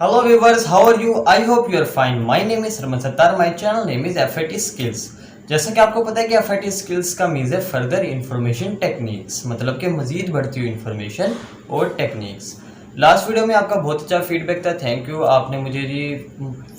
Hello viewers, how are you? I hope you are fine. My name is Raman Sattar. My channel name is FIT Skills. जैसा कि आपको पता है कि FIT Skills का means है फर्दर इंफॉर्मेशन टेक्निक्स, मतलब कि मजीद बढ़ती हुई इंफॉर्मेशन और टेक्निक्स। लास्ट वीडियो में आपका बहुत अच्छा फीडबैक था, थैंक यू। आपने मुझे जी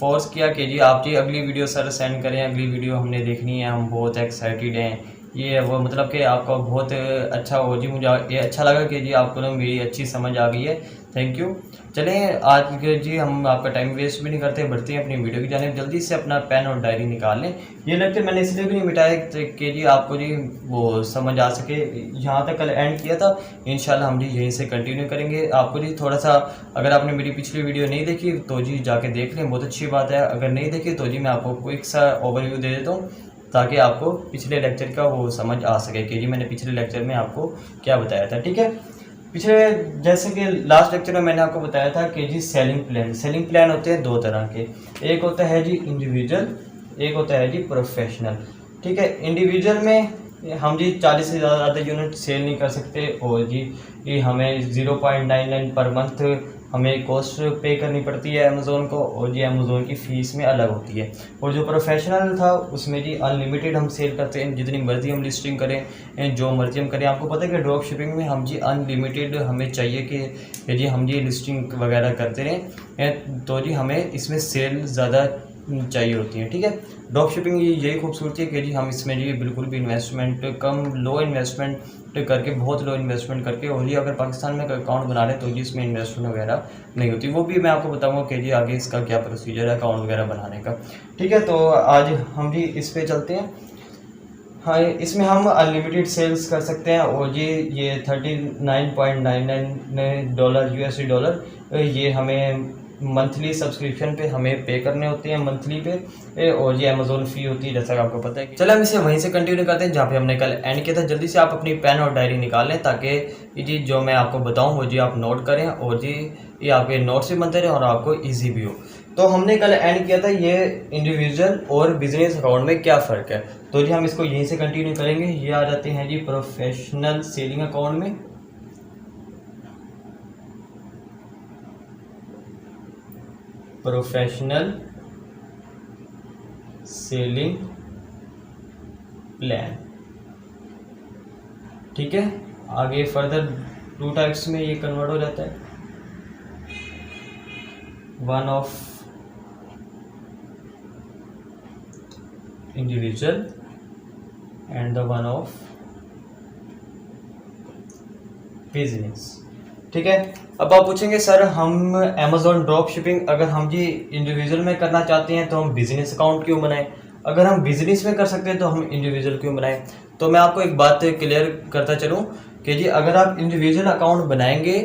फोर्स किया कि जी आप जी अगली वीडियो सर सेंड करें, अगली वीडियो हमने देखनी है, हम बहुत एक्साइटेड हैं, ये है वो, मतलब कि आपका बहुत अच्छा हो जी। मुझे ये अच्छा लगा कि जी आपको ना मेरी अच्छी समझ आ गई है, थैंक यू। चलें आज के जी हम आपका टाइम वेस्ट भी नहीं करते, बढ़ते हैं अपनी वीडियो की जानिब। जल्दी से अपना पेन और डायरी निकाल लें। ये लेक्चर मैंने इसलिए भी नहीं मिटाया कि जी आपको जी वो समझ आ सके। यहाँ तक कल एंड किया था, इंशाल्लाह हम जी यहीं से कंटिन्यू करेंगे। आपको जी थोड़ा सा, अगर आपने मेरी पिछली वीडियो नहीं देखी तो जी जाके देख लें, बहुत अच्छी बात है। अगर नहीं देखी तो जी मैं आपको क्विक सा ओवरव्यू दे देता हूँ ताकि आपको पिछले लेक्चर का वो समझ आ सके कि जी मैंने पिछले लेक्चर में आपको क्या बताया था। ठीक है, पिछले जैसे कि लास्ट लेक्चर में मैंने आपको बताया था कि जी सेलिंग प्लान होते हैं दो तरह के, एक होता है जी इंडिविजुअल, एक होता है जी प्रोफेशनल। ठीक है, इंडिविजुअल में हम जी 40 से ज़्यादा यूनिट सेल नहीं कर सकते और जी ये हमें 0.99 पर मंथ हमें कॉस्ट पे करनी पड़ती है अमेज़ोन को, और जी अमेज़ोन की फ़ीस में अलग होती है। और जो प्रोफेशनल था उसमें जी अनलिमिटेड हम सेल करते हैं, जितनी मर्ज़ी हम लिस्टिंग करें, जो मर्ज़ी हम करें। आपको पता है कि ड्रॉप शिपिंग में हम जी अनलिमिटेड हमें चाहिए कि जी हम जी लिस्टिंग वगैरह करते रहें, तो जी हमें इसमें सेल ज़्यादा चाहिए होती है। ठीक है, ड्रॉप शिपिंग यही खूबसूरती है कि जी हम इसमें जी बिल्कुल भी इन्वेस्टमेंट कम, लो इन्वेस्टमेंट करके, बहुत लो इन्वेस्टमेंट करके, और ये अगर पाकिस्तान में अकाउंट बना रहे हैं तो जी इसमें इन्वेस्टमेंट वगैरह नहीं होती। वो भी मैं आपको बताऊंगा कि जी आगे इसका क्या प्रोसीजर है अकाउंट वगैरह बनाने का। ठीक है, तो आज हम जी इस पे चलते हैं। हाँ, इसमें हम अनलिमिटेड सेल्स कर सकते हैं, और ये $39.99 यूएसडी डॉलर ये हमें मंथली सब्सक्रिप्शन पे हमें पे करने होते हैं मंथली पे, और ये अमेज़ोन फ़ी होती है, जैसा कि आपको पता है। चलो हम इसे वहीं से कंटिन्यू करते हैं जहाँ पे हमने कल एंड किया था। जल्दी से आप अपनी पेन और डायरी निकाल लें ताकि जी जो मैं आपको बताऊँ वो जी आप नोट करें, और जी ये आपके नोट्स भी बनते रहे और आपको ईजी भी हो। तो हमने कल एंड किया था ये इंडिविजुअल और बिजनेस अकाउंट में क्या फ़र्क है, तो जी हम इसको यहीं से कंटिन्यू करेंगे। ये आ जाते हैं जी प्रोफेशनल सेलिंग अकाउंट में। प्रोफेशनल सेलिंग प्लान, ठीक है। आगे फर्दर 2 टाइप्स में ये कन्वर्ट हो जाता है, one of individual and the one of business. ठीक है, अब आप पूछेंगे सर हम अमेज़ॉन ड्रॉप शिपिंग अगर हम जी इंडिविजुअल में करना चाहते हैं तो हम बिजनेस अकाउंट क्यों बनाएं, अगर हम बिजनेस में कर सकते हैं तो हम इंडिविजुअल क्यों बनाएं। तो मैं आपको एक बात क्लियर करता चलूं कि जी अगर आप इंडिविजुअल अकाउंट बनाएंगे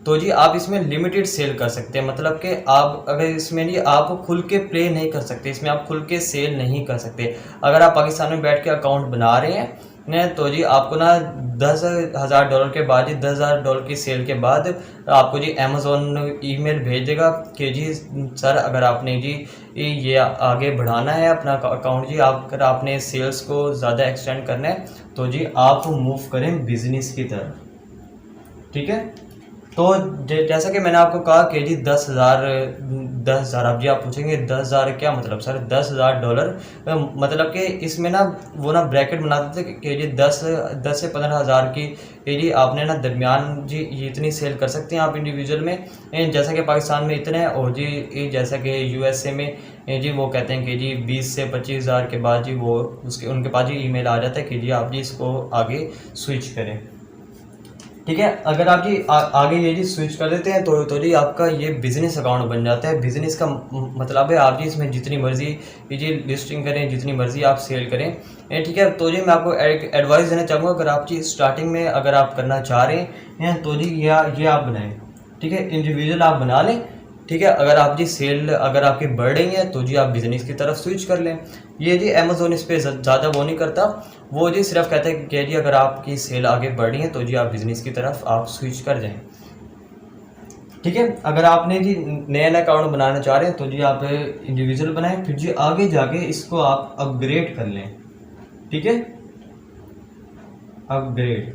तो जी आप इसमें लिमिटेड सेल कर सकते हैं, मतलब कि आप अगर इसमें जी आप खुल के प्ले नहीं कर सकते, इसमें आप खुल के सेल नहीं कर सकते। अगर आप पाकिस्तान में बैठ के अकाउंट बना रहे हैं तो जी आपको ना $10,000 के बाद, जी $10,000 की सेल के बाद आपको जी अमेज़ोन ईमेल भेज देगा कि जी सर अगर आपने जी ये आगे बढ़ाना है अपना अकाउंट, जी अगर आपने सेल्स को ज़्यादा एक्सटेंड करना है तो जी आप मूव करें बिजनेस की तरफ। ठीक है, तो जैसा कि मैंने आपको कहा कि जी 10,000 अब जी आप पूछेंगे 10,000 क्या मतलब सर, $10,000 मतलब कि इसमें ना वो ना ब्रैकेट बनाते थे कि जी 10 से 15,000 की जी आपने ना दरमियान जी ये इतनी सेल कर सकते हैं आप इंडिविजुअल में, जैसा कि पाकिस्तान में इतने हैं, और जी जैसा कि यूएसए में जी वो कहते हैं कि जी 20 से 25,000 के बाद जी वो उनके पास जी ईमेल आ जाता है कि जी आप जी इसको आगे स्विच करें। ठीक है, अगर आप जी आगे ये जी स्विच कर देते हैं तो जी आपका ये बिज़नेस अकाउंट बन जाता है। बिज़नेस का मतलब है आप जी इसमें जितनी मर्ज़ी जी लिस्टिंग करें, जितनी मर्ज़ी आप सेल करें। ठीक है, तो जी मैं आपको एक एडवाइस देना चाहूँगा, अगर आप जी स्टार्टिंग में अगर आप करना चाह रहे हैं तो जी ये आप बनाएं। ठीक है, इंडिविजुअल आप बना लें। ठीक है, अगर आप जी सेल अगर आपकी बढ़ रही है तो जी आप बिज़नेस की तरफ स्विच कर लें। ये जी अमेज़ोन इस पर ज़्यादा वो नहीं करता, वो जी सिर्फ कहते हैं कि जी अगर आपकी सेल आगे बढ़ रही है तो जी आप बिज़नेस की तरफ आप स्विच कर जाएं। ठीक है, अगर आपने जी नया अकाउंट बनाना चाह रहे हैं तो जी आप इंडिविजुअल बनाएं, फिर जी आगे जाके इसको आप अपग्रेड कर लें। ठीक है, अपग्रेड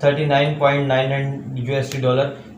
$39.99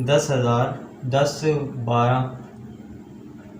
10,000-12